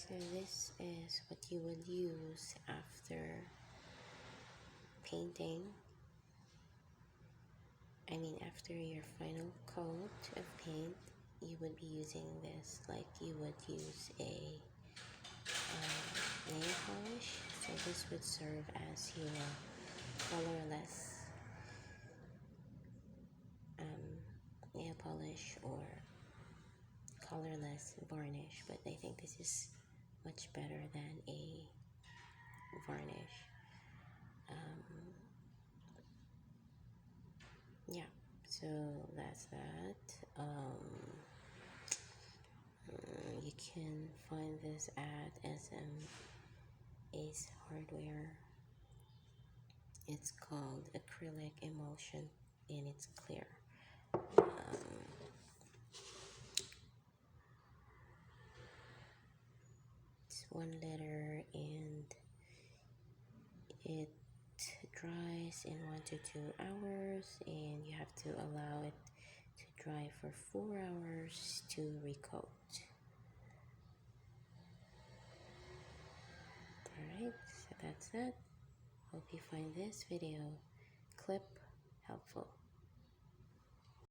So this is what you would use after painting. After your final coat of paint, you would be using this like you would use a nail polish. So this would serve as your colorless nail polish or colorless varnish, but I think this is much better than a varnish. Yeah, so that's that. You can find this at Ace Hardware. It's called acrylic emulsion and it's clear. It's 1 liter and it dries in 1 to 2 hours, and you have to allow it to dry for 4 hours to recoat. Alright, so that's it. Hope you find this video clip helpful.